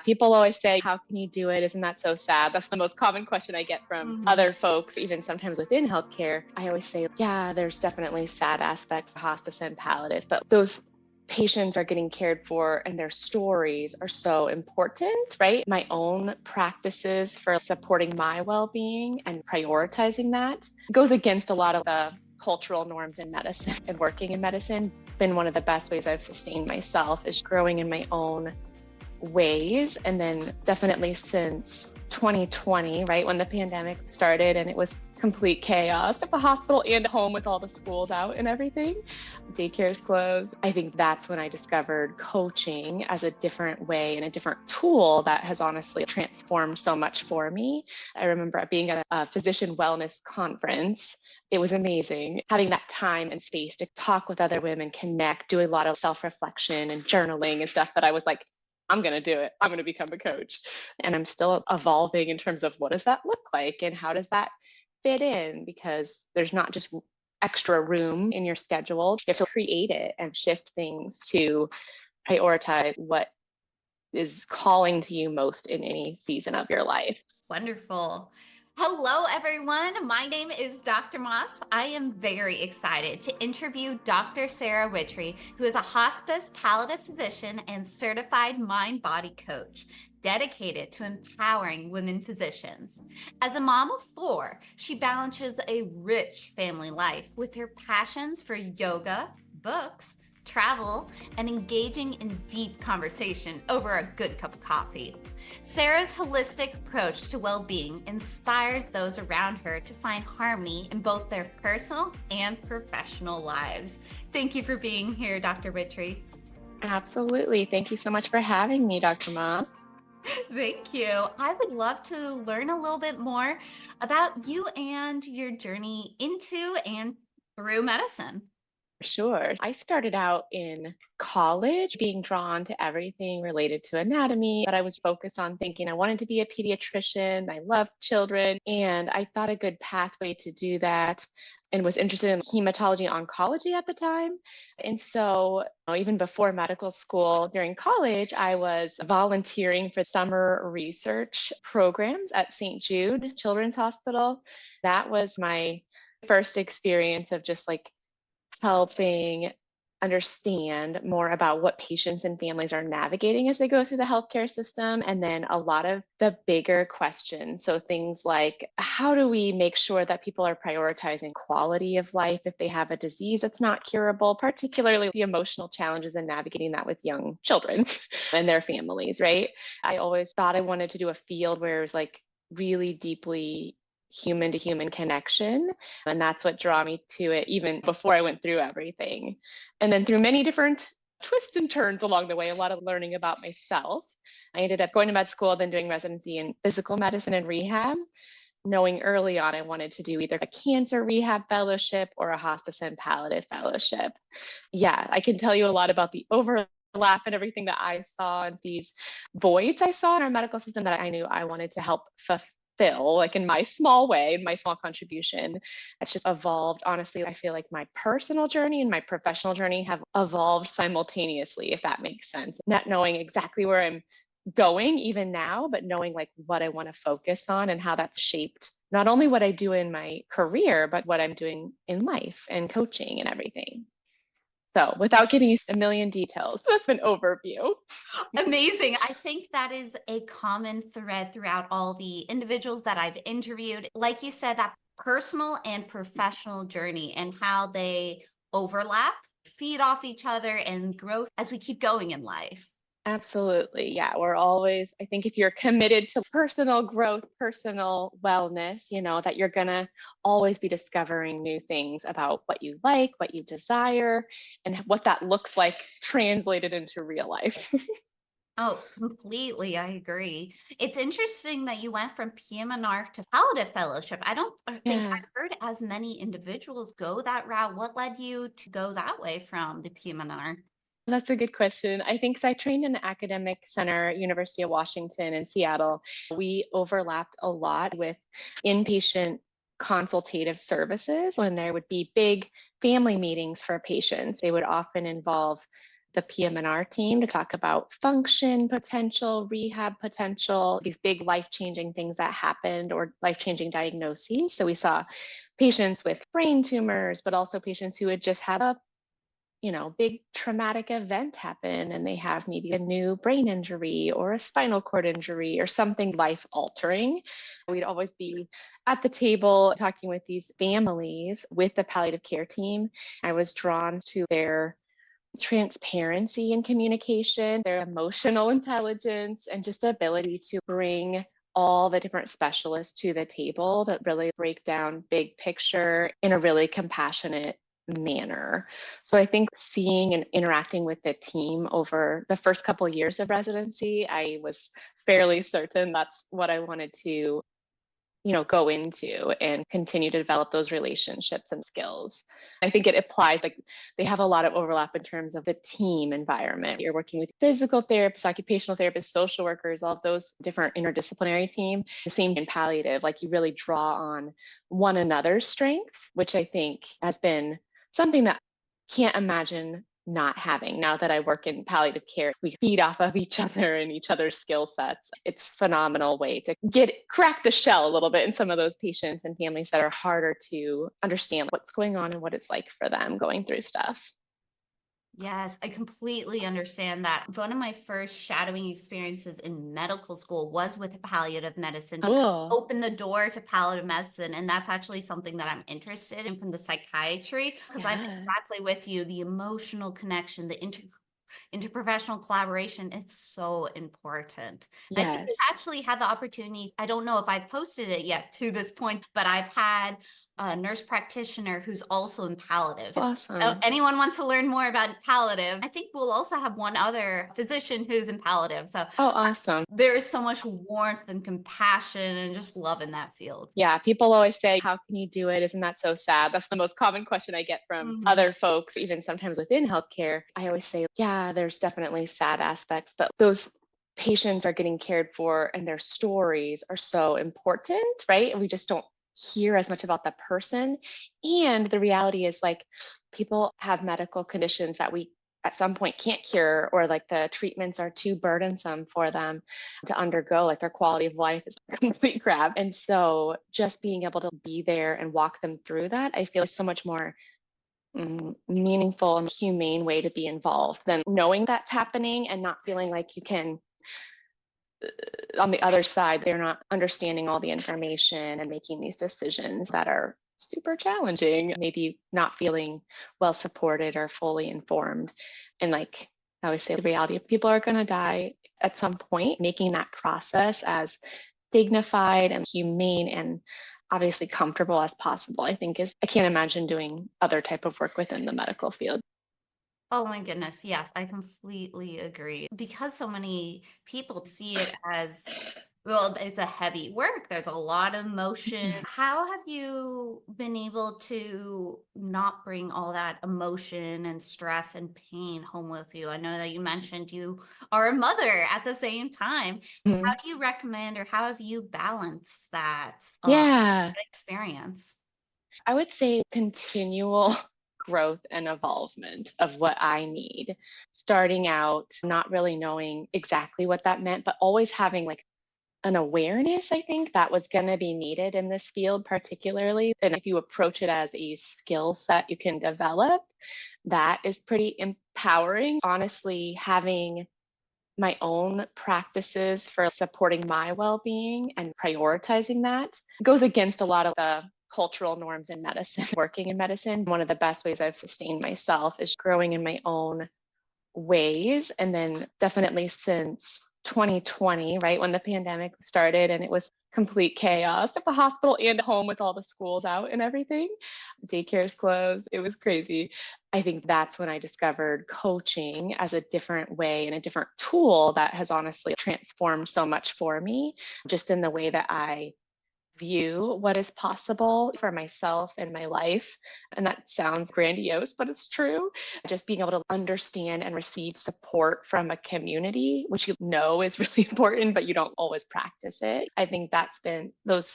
People always say, how can you do it? Isn't that so sad? That's the most common question I get from other folks, even sometimes within healthcare. I always say, yeah, there's definitely sad aspects of hospice and palliative, but those patients are getting cared for and their stories are so important, right? My own practices for supporting my well-being and prioritizing that goes against a lot of the cultural norms in medicine and working in medicine. Been one of the best ways I've sustained myself is growing in my own ways. And then definitely since 2020, right, when the pandemic started and it was complete chaos at the hospital and at home with all the schools out and everything, daycare's closed. I think that's when I discovered coaching as a different way and a different tool that has honestly transformed so much for me. I remember being at a physician wellness conference. It was amazing having that time and space to talk with other women, connect, do a lot of self-reflection and journaling and stuff that I was like, I'm going to do it. I'm going to become a coach. And I'm still evolving in terms of what does that look like and how does that fit in? Because there's not just extra room in your schedule. You have to create it and shift things to prioritize what is calling to you most in any season of your life. Wonderful. Hello, everyone. My name is Dr. Moss. I am very excited to interview Dr. Sarah Wittry, who is a hospice palliative physician and certified mind-body coach dedicated to empowering women physicians. As a mom of 4, she balances a rich family life with her passions for yoga, books, travel, and engaging in deep conversation over a good cup of coffee. Sarah's holistic approach to well-being inspires those around her to find harmony in both their personal and professional lives. Thank you for being here, Dr. Wittry. Absolutely. Thank you so much for having me, Dr. Moss. Thank you. I would love to learn a little bit more about you and your journey into and through medicine. Sure. I started out in college being drawn to everything related to anatomy, but I was focused on thinking I wanted to be a pediatrician. I loved children, and I thought a good pathway to do that and was interested in hematology oncology at the time. And so, even before medical school, during college, I was volunteering for summer research programs at St. Jude Children's Hospital. That was my first experience of just like helping understand more about what patients and families are navigating as they go through the healthcare system. And then a lot of the bigger questions. So things like, how do we make sure that people are prioritizing quality of life if they have a disease that's not curable, particularly the emotional challenges in navigating that with young children and their families, right? I always thought I wanted to do a field where it was like really deeply human to human connection. And that's what drew me to it even before I went through everything. And then through many different twists and turns along the way, a lot of learning about myself. I ended up going to med school, then doing residency in physical medicine and rehab, knowing early on I wanted to do either a cancer rehab fellowship or a hospice and palliative fellowship. Yeah, I can tell you a lot about the overlap and everything that I saw and these voids I saw in our medical system that I knew I wanted to help fulfill, like in my small way, my small contribution. It's just evolved. Honestly, I feel like my personal journey and my professional journey have evolved simultaneously, if that makes sense. Not knowing exactly where I'm going even now, but knowing like what I want to focus on and how that's shaped not only what I do in my career, but what I'm doing in life and coaching and everything. So without giving you a million details, that's an overview. Amazing. I think that is a common thread throughout all the individuals that I've interviewed. Like you said, that personal and professional journey and how they overlap, feed off each other, and grow as we keep going in life. Absolutely. Yeah. We're always, I think if you're committed to personal growth, personal wellness, that you're going to always be discovering new things about what you like, what you desire, and what that looks like translated into real life. Oh, completely. I agree. It's interesting that you went from PM&R to palliative fellowship. I don't think Yeah. I've heard as many individuals go that route. What led you to go that way from the PM&R? That's a good question. I think 'cause I trained in the academic center, University of Washington in Seattle. We overlapped a lot with inpatient consultative services when there would be big family meetings for patients. They would often involve the PM&R team to talk about function potential, rehab potential, these big life-changing things that happened or life-changing diagnoses. So we saw patients with brain tumors, but also patients who had just had a big traumatic event happen and they have maybe a new brain injury or a spinal cord injury or something life altering. We'd always be at the table talking with these families with the palliative care team. I was drawn to their transparency in communication, their emotional intelligence, and just ability to bring all the different specialists to the table to really break down big picture in a really compassionate manner. So I think seeing and interacting with the team over the first couple of years of residency, I was fairly certain that's what I wanted to go into and continue to develop those relationships and skills. I think it applies, like they have a lot of overlap in terms of the team environment. You're working with physical therapists, occupational therapists, social workers, all of those different interdisciplinary team. The same in palliative, like you really draw on one another's strengths, which I think has been something that I can't imagine not having. Now that I work in palliative care, we feed off of each other and each other's skill sets. It's a phenomenal way to crack the shell a little bit in some of those patients and families that are harder to understand what's going on and what it's like for them going through stuff. Yes, I completely understand that. One of my first shadowing experiences in medical school was with palliative medicine. Cool. Opened the door to palliative medicine, and that's actually something that I'm interested in from the psychiatry, because I'm Yeah. exactly with you. The emotional connection, the interprofessional collaboration, it's so important. I think we've Yes. actually had the opportunity, I don't know if I've posted it yet to this point, but I've had a nurse practitioner who's also in palliative. Awesome. Anyone wants to learn more about palliative, I think we'll also have one other physician who's in palliative. So Oh, awesome. there is so much warmth and compassion and just love in that field. Yeah, people always say, how can you do it? Isn't that so sad? That's the most common question I get from Mhm. other folks, even sometimes within healthcare. I always say, yeah, there's definitely sad aspects, but those patients are getting cared for and their stories are so important, right? And we just don't hear as much about the person. And the reality is, like, people have medical conditions that we at some point can't cure, or like the treatments are too burdensome for them to undergo, like their quality of life is complete crap. And so just being able to be there and walk them through that, I feel is so much more meaningful and humane way to be involved than knowing that's happening and not feeling like you can, on the other side, they're not understanding all the information and making these decisions that are super challenging, maybe not feeling well supported or fully informed. And like I always say, the reality of people are going to die at some point, making that process as dignified and humane and obviously comfortable as possible, I think I can't imagine doing other type of work within the medical field. Oh my goodness. Yes, I completely agree. Because so many people see it as, well, it's a heavy work. There's a lot of motion. How have you been able to not bring all that emotion and stress and pain home with you? I know that you mentioned you are a mother at the same time. How Mhm. do you recommend, or how have you balanced that Yeah, experience? I would say continual growth and evolvement of what I need. Starting out not really knowing exactly what that meant, but always having like an awareness, I think, that was going to be needed in this field, particularly. And if you approach it as a skill set you can develop, that is pretty empowering. Honestly, having my own practices for supporting my well being and prioritizing that goes against a lot of the cultural norms in medicine. Working in medicine, one of the best ways I've sustained myself is growing in my own ways. And then definitely since 2020, right, when the pandemic started and it was complete chaos at the hospital and home with all the schools out and everything, daycare's closed, it was crazy. I think that's when I discovered coaching as a different way and a different tool that has honestly transformed so much for me, just in the way that I view what is possible for myself and my life. And that sounds grandiose, but it's true. Just being able to understand and receive support from a community, which you know is really important, but you don't always practice it. I think that's been those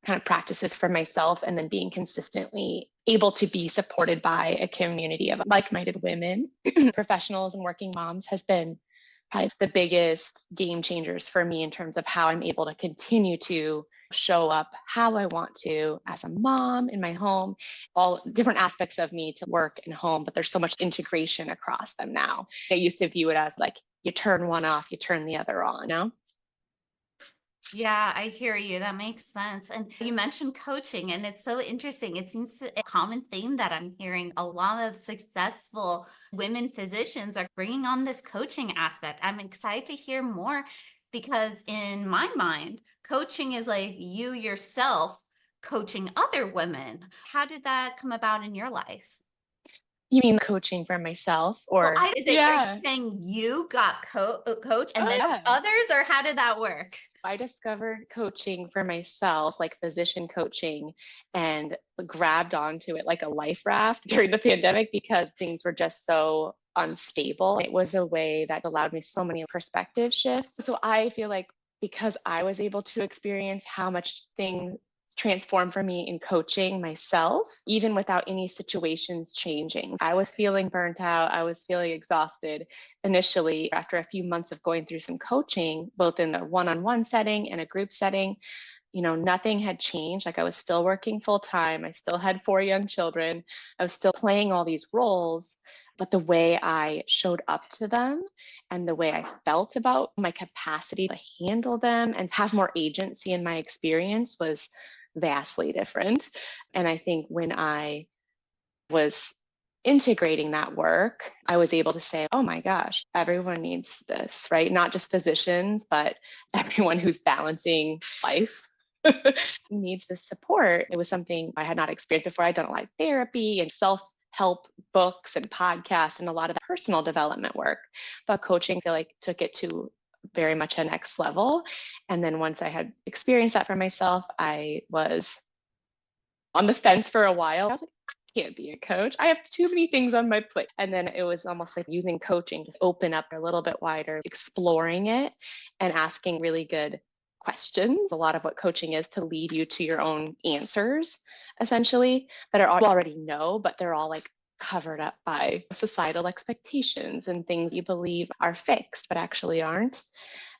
kind of practice this for myself and then being consistently able to be supported by a community of like-minded women, professionals and working moms has been probably the biggest game changers for me in terms of how I'm able to continue to show up how I want to as a mom in my home, all different aspects of me to work and home, but there's so much integration across them now. I used to view it as like you turn one off, you turn the other on, you know? Yeah, I hear you. That makes sense. And you mentioned coaching, and it's so interesting. It seems a common theme that I'm hearing. A lot of successful women physicians are bringing on this coaching aspect. I'm excited to hear more because, in my mind, coaching is like you yourself coaching other women. How did that come about in your life? You mean coaching for myself Well, or is it, are you yeah. saying you got coach and Oh then yeah. others, or how did that work? I discovered coaching for myself, like physician coaching, and grabbed onto it like a life raft during the pandemic because things were just so unstable. It was a way that allowed me so many perspective shifts. So I feel like because I was able to experience how much things transformed for me in coaching myself, even without any situations changing. I was feeling burnt out. I was feeling exhausted initially after a few months of going through some coaching, both in the one-on-one setting and a group setting. Nothing had changed. Like I was still working full time. I still had 4 young children. I was still playing all these roles, but the way I showed up to them and the way I felt about my capacity to handle them and have more agency in my experience was vastly different. And I think when I was integrating that work, I was able to say, oh my gosh, everyone needs this, right? Not just physicians, but everyone who's balancing life needs this support. It was something I had not experienced before. I'd done a lot of therapy and self help books and podcasts and a lot of the personal development work. But coaching, I feel like, took it to very much a next level. And then once I had experienced that for myself, I was on the fence for a while. I was like, I can't be a coach. I have too many things on my plate. And then it was almost like using coaching to open up a little bit wider, exploring it and asking really good questions. A lot of what coaching is to lead you to your own answers, essentially, that are you already know, but they're all like covered up by societal expectations and things you believe are fixed, but actually aren't.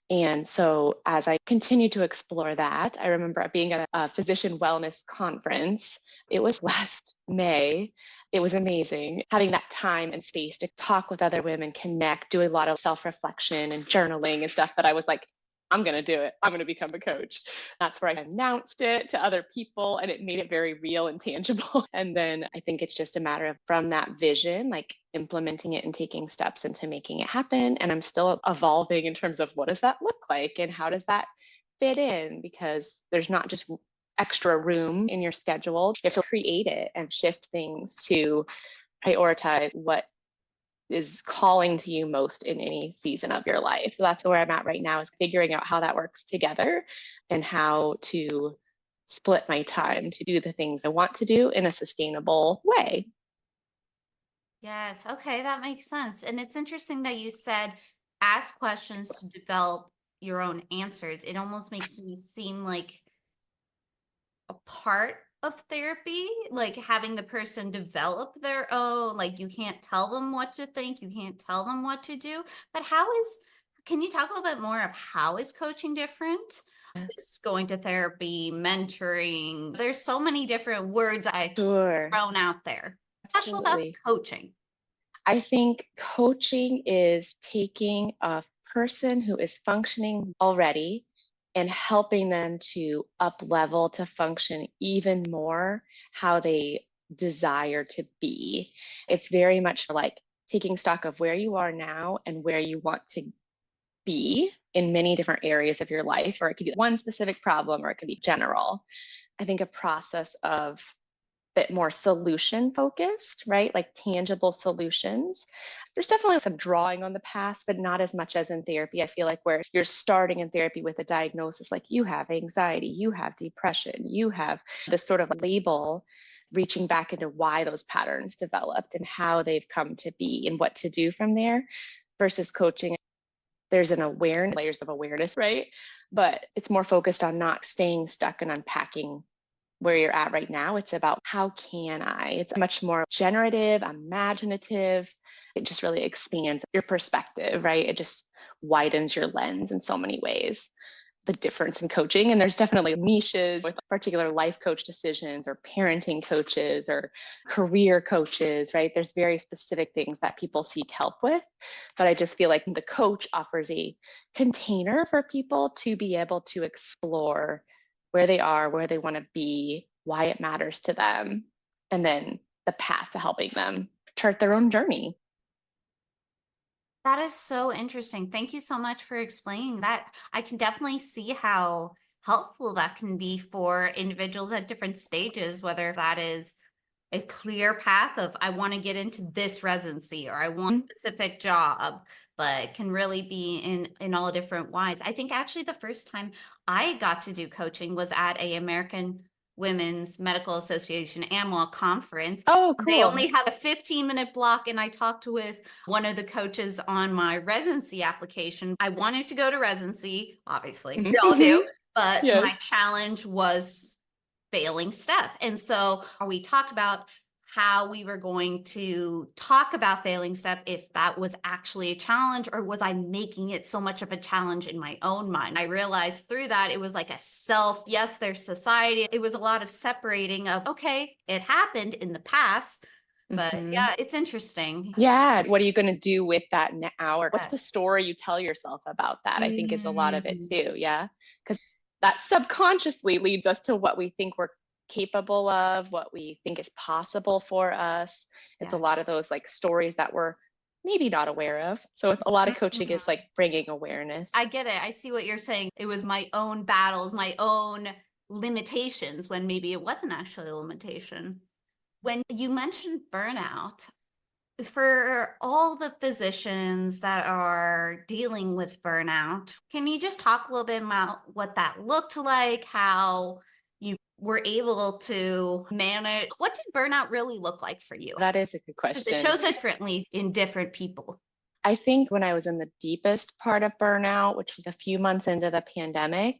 And so, as I continued to explore that, I remember being at a physician wellness conference. It was last May. It was amazing having that time and space to talk with other women, connect, do a lot of self reflection and journaling and stuff. But I was like, I'm going to do it. I'm going to become a coach. That's where I announced it to other people and it made it very real and tangible. And then I think it's just a matter of from that vision, like implementing it and taking steps into making it happen. And I'm still evolving in terms of what does that look like and how does that fit in? Because there's not just extra room in your schedule. You have to create it and shift things to prioritize what is calling to you most in any season of your life. So that's where I'm at right now, is figuring out how that works together and how to split my time to do the things I want to do in a sustainable way. Yes. Okay. That makes sense. And it's interesting that you said ask questions to develop your own answers. It almost makes me seem like a part of therapy, like having the person develop their own, like you can't tell them what to think, you can't tell them what to do. But can you talk a little bit more of how is coaching different? Is going to therapy, mentoring. There's so many different words I've Sure, thrown out there. Special about absolutely. coaching. I think coaching is taking a person who is functioning already and helping them to up level to function even more how they desire to be. It's very much like taking stock of where you are now and where you want to be in many different areas of your life, or it could be one specific problem, or it could be general. I think a process of bit more solution focused, right? Like tangible solutions. There's definitely some drawing on the past, but not as much as in therapy. I feel like where you're starting in therapy with a diagnosis, like you have anxiety, you have depression, you have this sort of label, reaching back into why those patterns developed and how they've come to be and what to do from there versus coaching. There's an awareness, layers of awareness, right? But it's more focused on not staying stuck and unpacking where you're at right now. It's about how can I? It's much more generative, imaginative. It just really expands your perspective, right? It just widens your lens in so many ways. The difference in coaching. And there's definitely niches with particular life coach decisions or parenting coaches or career coaches, right? There's very specific things that people seek help with. But I just feel like the coach offers a container for people to be able to explore where they are, where they want to be, why it matters to them, and then the path to helping them chart their own journey. That is so interesting. Thank you so much for explaining that. I can definitely see how helpful that can be for individuals at different stages, whether that is a clear path of I want to get into this residency or I want a specific job, but can really be in all different wides. I think actually the first time I got to do coaching was at a American Women's Medical Association AMWA conference. Oh, They cool. only have a 15-minute block, and I talked with one of the coaches on my residency application. I wanted to go to residency, obviously, we all do, but Yes. my challenge was failing step. And so we talked about how we were going to talk about failing step, if that was actually a challenge or was I making it so much of a challenge in my own mind. I realized through that it was like a yes, there's society. It was a lot of separating of, okay, it happened in the past, but yeah, it's interesting. Yeah. What are you going to do with that now? Or what's the story you tell yourself about that? I think is a lot of it too. Yeah. Because that subconsciously leads us to what we think we're capable of, what we think is possible for us. It's a lot of those like stories that we're maybe not aware of. So a lot of coaching is like bringing awareness. I get it. I see what you're saying. It was my own battles, my own limitations when maybe it wasn't actually a limitation. When you mentioned burnout, for all the physicians that are dealing with burnout, can you just talk a little bit about what that looked like, how you were able to manage? What did burnout really look like for you? That is a good Because question. it shows differently in different people. I think when I was in the deepest part of burnout, which was a few months into the pandemic,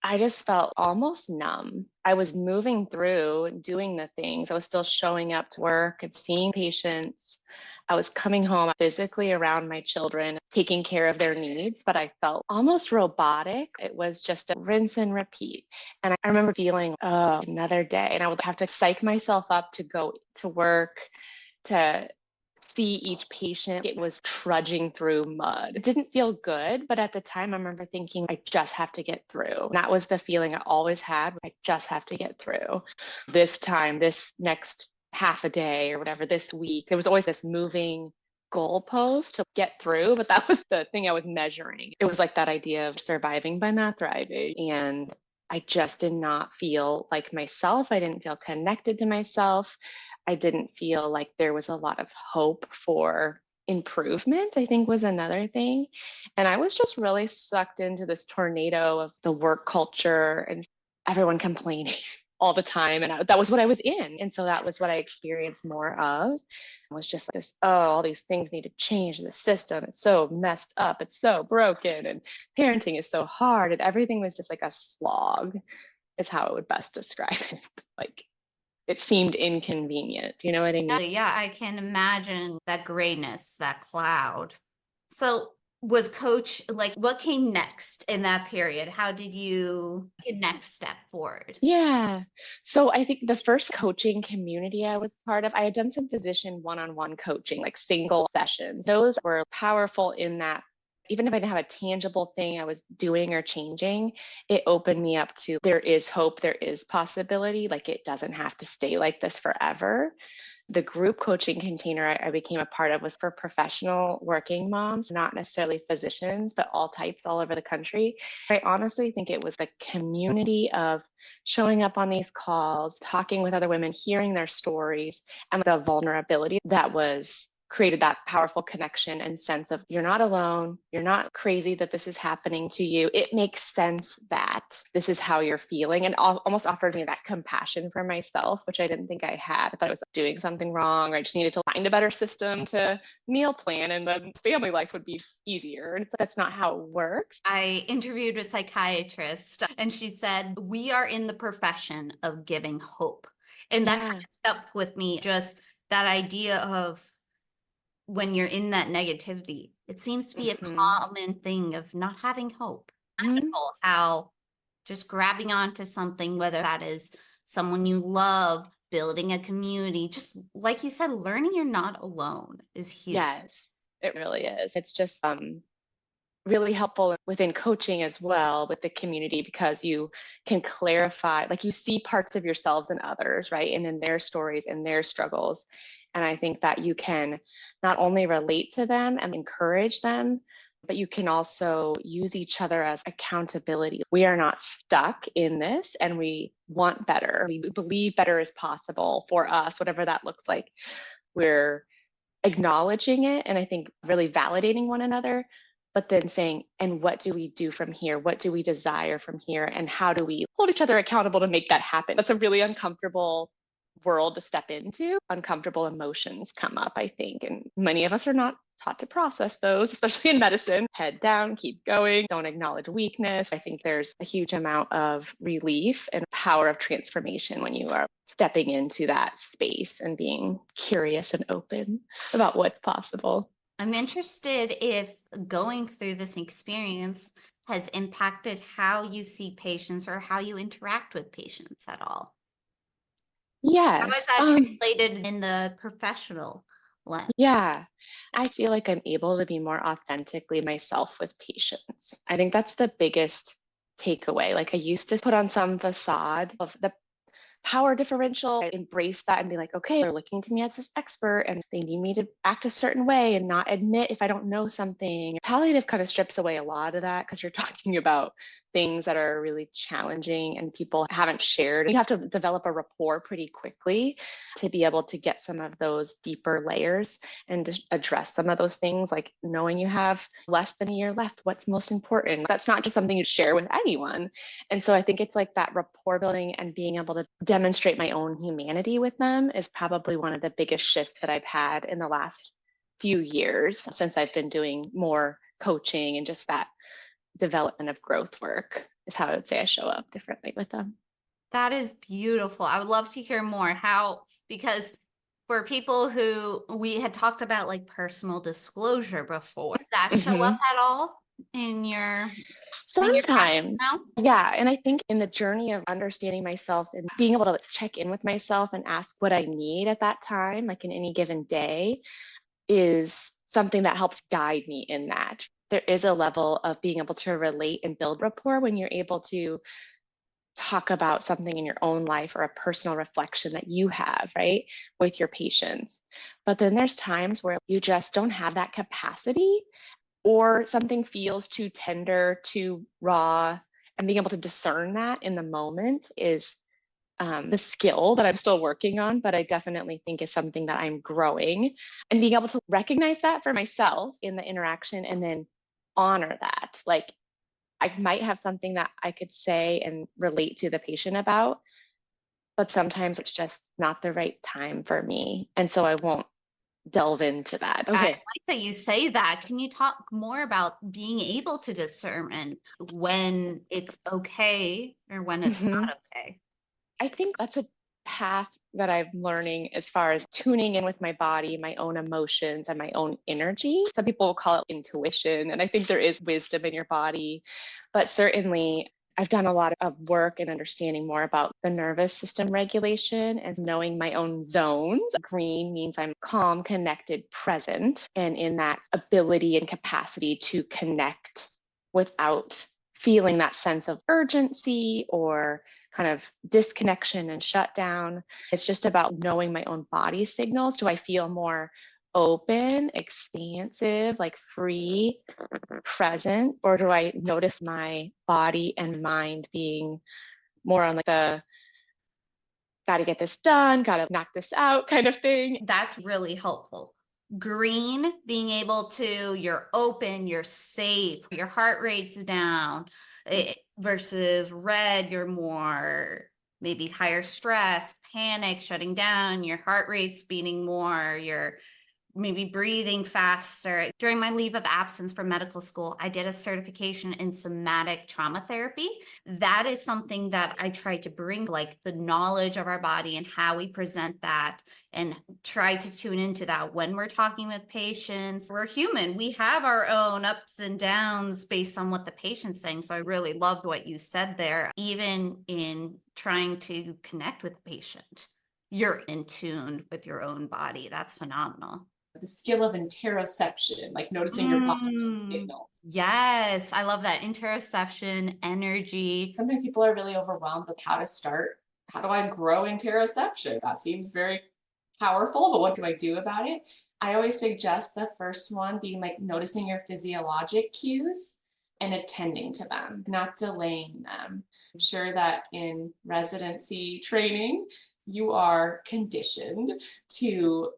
I just felt almost numb. I was moving through, doing the things. I was still showing up to work and seeing patients. I was coming home physically around my children, taking care of their needs, but I felt almost robotic. It was just a rinse and repeat. And I remember feeling, oh, another day. And I would have to psych myself up to go to work, to see each patient. It was trudging through mud. It didn't feel good, but at the time I remember thinking, I just have to get through. And that was the feeling I always had. I just have to get through this time, this next half a day or whatever, this week. There was always this moving goalpost to get through, but that was the thing I was measuring. It was like that idea of surviving but not thriving. And I just did not feel like myself. I didn't feel connected to myself. I didn't feel like there was a lot of hope for improvement, I think was another thing. And I was just really sucked into this tornado of the work culture and everyone complaining all the time. And that was what I was in. And so that was what I experienced more of. It was just this, oh, all these things need to change in the system. It's so messed up. It's so broken. And parenting is so hard. And everything was just like a slog, is how I would best describe it. Like, it seemed inconvenient. You know what I mean? Yeah, I can imagine that grayness, that cloud. So was coach like what came next in that period? How did you take next step forward? Yeah. So I think the first coaching community I was part of, I had done some physician one-on-one coaching, like single sessions. Those were powerful in that even if I didn't have a tangible thing I was doing or changing, it opened me up to there is hope, there is possibility. Like it doesn't have to stay like this forever. The group coaching container I became a part of was for professional working moms, not necessarily physicians, but all types all over the country. I honestly think it was the community of showing up on these calls, talking with other women, hearing their stories, and the vulnerability that was created that powerful connection and sense of you're not alone. You're not crazy that this is happening to you. It makes sense that this is how you're feeling, and almost offered me that compassion for myself, which I didn't think I had. I thought I was doing something wrong, or I just needed to find a better system to meal plan and then family life would be easier. And that's not how it works. I interviewed a psychiatrist and she said, we are in the profession of giving hope. And that kind of stuck with me, just that idea of when you're in that negativity, it seems to be a common thing of not having hope. Magical how just grabbing onto something, whether that is someone you love, building a community, just like you said, learning you're not alone is huge. Yes, it really is. It's just really helpful within coaching as well with the community, because you can clarify, like you see parts of yourselves in others, right? And in their stories and their struggles. And I think that you can not only relate to them and encourage them, but you can also use each other as accountability. We are not stuck in this and we want better. We believe better is possible for us, whatever that looks like. We're acknowledging it and I think really validating one another, but then saying, and what do we do from here? What do we desire from here? And how do we hold each other accountable to make that happen? That's a really uncomfortable world to step into. Uncomfortable emotions come up, I think. And many of us are not taught to process those, especially in medicine. Head down, keep going, don't acknowledge weakness. I think there's a huge amount of relief and power of transformation when you are stepping into that space and being curious and open about what's possible. I'm interested if going through this experience has impacted how you see patients or how you interact with patients at all. Yes. How is that translated in the professional lens? Yeah, I feel like I'm able to be more authentically myself with patients. I think that's the biggest takeaway. Like I used to put on some facade of the power differential. I embrace that and be like, okay, they're looking to me as this expert and they need me to act a certain way and not admit if I don't know something. Palliative kind of strips away a lot of that because you're talking about things that are really challenging and people haven't shared. You have to develop a rapport pretty quickly to be able to get some of those deeper layers and to address some of those things, like knowing you have less than a year left. What's most important? That's not just something you share with anyone. And so I think it's like that rapport building and being able to demonstrate my own humanity with them is probably one of the biggest shifts that I've had in the last few years since I've been doing more coaching, and just that development of growth work is how I would say I show up differently with them. That is beautiful. I would love to hear more because for people who we had talked about like personal disclosure before, does that show up at all in your sometimes now? Yeah, and I think in the journey of understanding myself and being able to check in with myself and ask what I need at that time, like in any given day, is something that helps guide me in that. There is a level of being able to relate and build rapport when you're able to talk about something in your own life or a personal reflection that you have, right, with your patients. But then there's times where you just don't have that capacity, or something feels too tender, too raw, and being able to discern that in the moment is the skill that I'm still working on, but I definitely think is something that I'm growing, and being able to recognize that for myself in the interaction and then honor that. Like I might have something that I could say and relate to the patient about, but sometimes it's just not the right time for me. And so I won't delve into that. I like that you say that. Can you talk more about being able to discern when it's okay or when it's not okay? I think that's a path that I'm learning as far as tuning in with my body, my own emotions, and my own energy. Some people will call it intuition, and I think there is wisdom in your body, but certainly I've done a lot of work in understanding more about the nervous system regulation and knowing my own zones. Green means I'm calm, connected, present, and in that ability and capacity to connect without feeling that sense of urgency or kind of disconnection and shutdown. It's just about knowing my own body signals. Do I feel more open, expansive, like free, present, or do I notice my body and mind being more on like the got to get this done, got to knock this out kind of thing? That's really helpful green, being able to, you're open, you're safe, your heart rate's down, versus red, you're more maybe higher stress, panic, shutting down, your heart rate's beating more, you're maybe breathing faster. During my leave of absence from medical school, I did a certification in somatic trauma therapy. That is something that I try to bring, like the knowledge of our body and how we present that, and try to tune into that when we're talking with patients. We're human. We have our own ups and downs based on what the patient's saying. So I really loved what you said there. Even in trying to connect with the patient, you're in tune with your own body. That's phenomenal. The skill of interoception, like noticing your body's signals. Yes, I love that. Interoception, energy. Sometimes people are really overwhelmed with how to start. How do I grow interoception? That seems very powerful, but what do I do about it? I always suggest the first one being like noticing your physiologic cues and attending to them, not delaying them. I'm sure that in residency training, you are conditioned to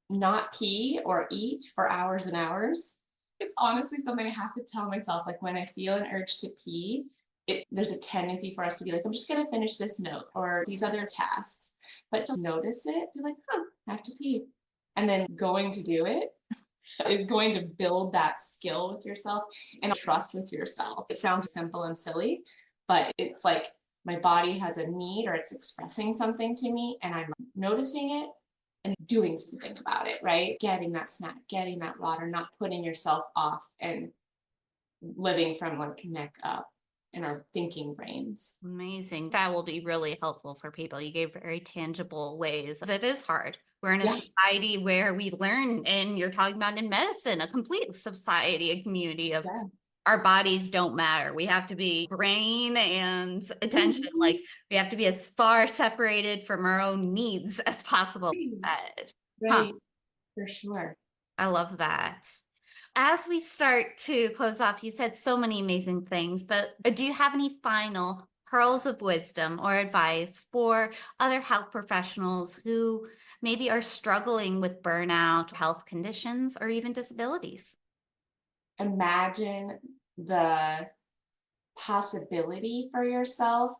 not pee or eat for hours and hours. It's honestly something I have to tell myself. Like when I feel an urge to pee, there's a tendency for us to be like, I'm just going to finish this note or these other tasks. But to notice it, be like, I have to pee. And then going to do it is going to build that skill with yourself and trust with yourself. It sounds simple and silly, but it's like my body has a need or it's expressing something to me and I'm noticing it and doing something about it, right? Getting that snack, getting that water, not putting yourself off and living from like neck up in our thinking brains. Amazing. That will be really helpful for people. You gave very tangible ways. It is hard. We're in a society where we learn, and you're talking about in medicine, a complete society, a community of our bodies don't matter. We have to be brain and attention. Like we have to be as far separated from our own needs as possible. Right. For sure. I love that. As we start to close off, you said so many amazing things, but do you have any final pearls of wisdom or advice for other health professionals who maybe are struggling with burnout, health conditions, or even disabilities? Imagine the possibility for yourself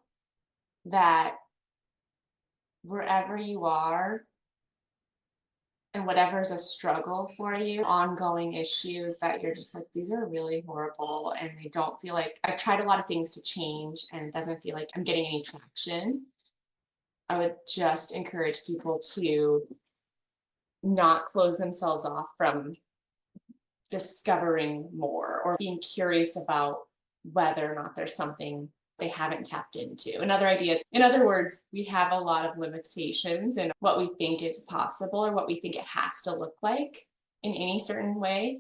that wherever you are and whatever's a struggle for you, ongoing issues that you're just like, these are really horrible and they don't feel like I've tried a lot of things to change and it doesn't feel like I'm getting any traction. I would just encourage people to not close themselves off from discovering more or being curious about whether or not there's something they haven't tapped into. Another idea is, in other words, we have a lot of limitations in what we think is possible or what we think it has to look like in any certain way.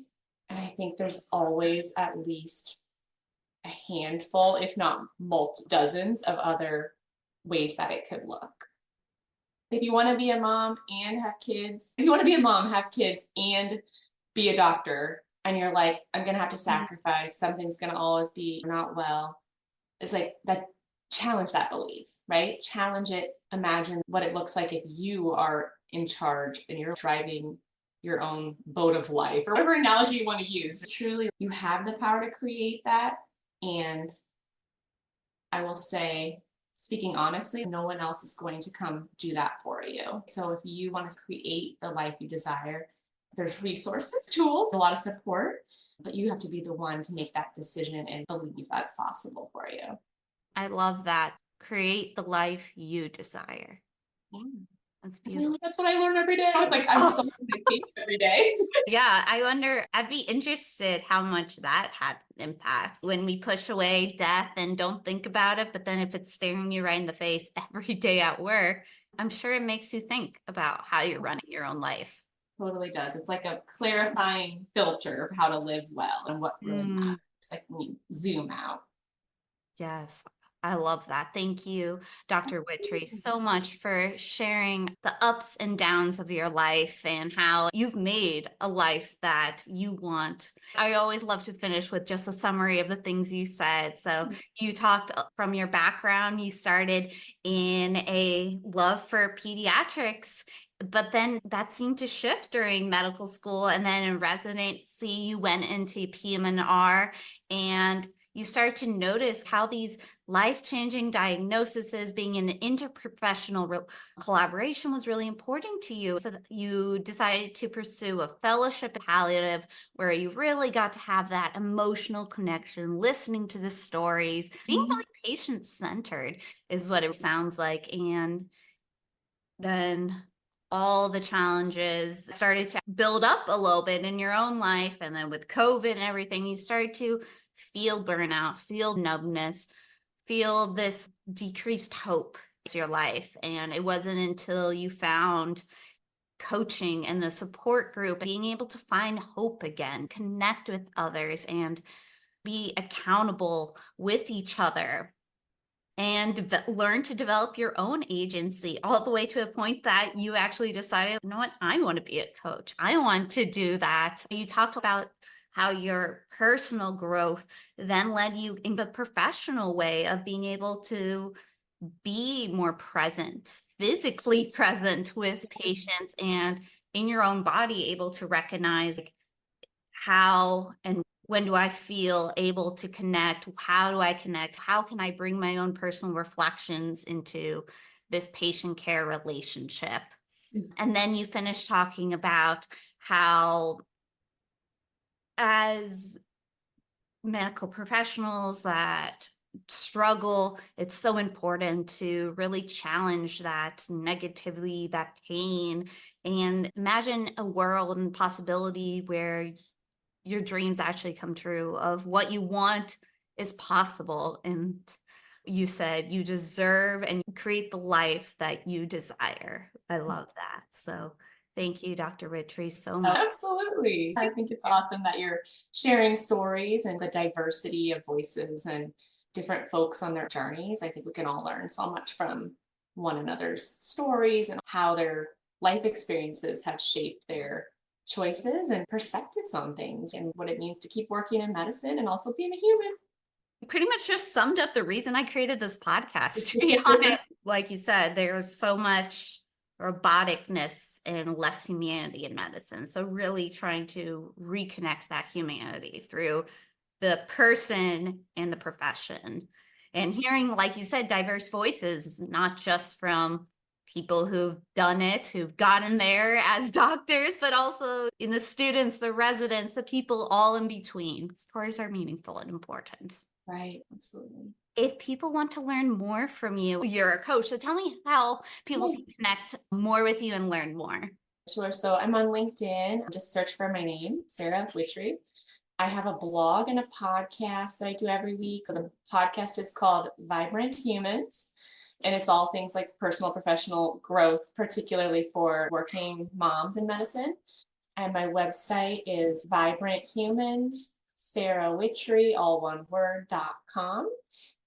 And I think there's always at least a handful, if not dozens of other ways that it could look. If you want to be a mom and have kids, if you want to be a mom, have kids, and be a doctor, and you're like, I'm going to have to sacrifice, something's going to always be not well. It's like that, challenge that belief, right? Challenge it. Imagine what it looks like if you are in charge and you're driving your own boat of life, or whatever analogy you want to use. Truly, you have the power to create that. And I will say, speaking honestly, no one else is going to come do that for you. So if you want to create the life you desire, there's resources, tools, a lot of support, but you have to be the one to make that decision and believe that's possible for you. I love that. Create the life you desire. Yeah. That's beautiful. That's what I learn every day. It's like I'm solving my case every day. Yeah, I wonder, I'd be interested how much that had impact when we push away death and don't think about it. But then if it's staring you right in the face every day at work, I'm sure it makes you think about how you're running your own life. Totally does. It's like a clarifying filter of how to live well and what really matters. Like when you zoom out. Yes, I love that. Thank you, Dr. Wittry, so much for sharing the ups and downs of your life and how you've made a life that you want. I always love to finish with just a summary of the things you said. So you talked from your background, you started in a love for pediatrics But then that seemed to shift during medical school. And then in residency, you went into PM&R and you start to notice how these life-changing diagnoses, being in interprofessional collaboration was really important to you. So you decided to pursue a fellowship in palliative where you really got to have that emotional connection, listening to the stories, being really patient-centered is what it sounds like. And then all the challenges started to build up a little bit in your own life. And then with COVID and everything, you started to feel burnout, feel numbness, feel this decreased hope to your life. And it wasn't until you found coaching and a support group, being able to find hope again, connect with others, and be accountable with each other and learn to develop your own agency, all the way to a point that you actually decided, you know what, I want to be a coach. I want to do that. You talked about how your personal growth then led you in the professional way of being able to be more present, physically present with patients and in your own body, able to recognize how and when do I feel able to connect? How do I connect? How can I bring my own personal reflections into this patient care relationship? And then you finish talking about how, as medical professionals that struggle, it's so important to really challenge that negativity, that pain, and imagine a world and possibility where your dreams actually come true, of what you want is possible. And you said you deserve and create the life that you desire. I love that. So thank you, Dr. Wittry, so much. Absolutely. I think it's awesome that you're sharing stories and the diversity of voices and different folks on their journeys. I think we can all learn so much from one another's stories and how their life experiences have shaped their choices and perspectives on things and what it means to keep working in medicine and also being a human. You pretty much just summed up the reason I created this podcast, to be honest. Like you said, there's so much roboticness and less humanity in medicine. So really trying to reconnect that humanity through the person and the profession. And hearing, like you said, diverse voices, not just from people who've done it, who've gotten there as doctors, but also in the students, the residents, the people all in between. Stories are meaningful and important. Right, absolutely. If people want to learn more from you, you're a coach. So tell me how people can connect more with you and learn more. Sure. So I'm on LinkedIn. Just search for my name, Sarah Wittry. I have a blog and a podcast that I do every week. So the podcast is called Vibrant Humans, and it's all things like personal, professional growth, particularly for working moms in medicine. And my website is Vibrant Humans, Sarah Wittry, all one word.com.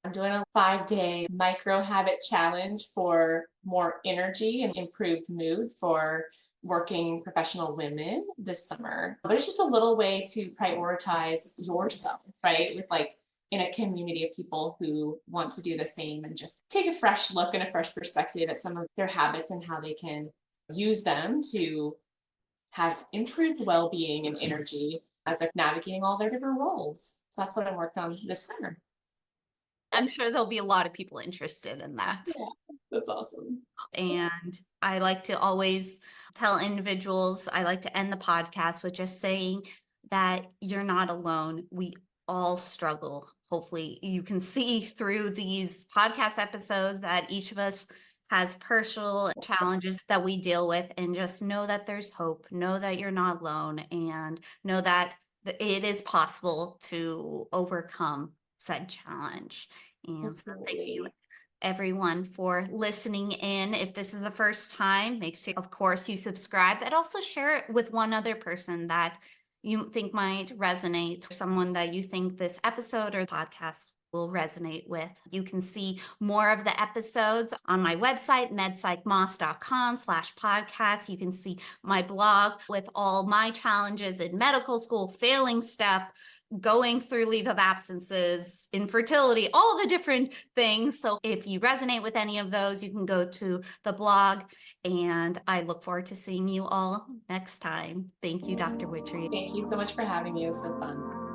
I'm doing a 5-day micro habit challenge for more energy and improved mood for working professional women this summer. But it's just a little way to prioritize yourself, right? With like in a community of people who want to do the same and just take a fresh look and a fresh perspective at some of their habits and how they can use them to have improved well-being and energy as they're navigating all their different roles. So that's what I'm working on this summer. I'm sure there'll be a lot of people interested in that. Yeah, that's awesome. And I like to always tell individuals, I like to end the podcast with just saying that you're not alone. We all struggle. Hopefully you can see through these podcast episodes that each of us has personal challenges that we deal with, and just know that there's hope, know that you're not alone, and know that it is possible to overcome said challenge. And so thank you everyone for listening in. If this is the first time, make sure, of course, you subscribe, but also share it with one other person that you think might resonate, someone that you think this episode or podcast will resonate with. You can see more of the episodes on my website, medpsychmoss.com/podcast. You can see my blog with all my challenges in medical school, failing step, going through leave of absences, infertility, all the different things. So if you resonate with any of those, you can go to the blog, and I look forward to seeing you all next time. Thank you, Dr. Wittry. Thank you so much for having me. It was so fun.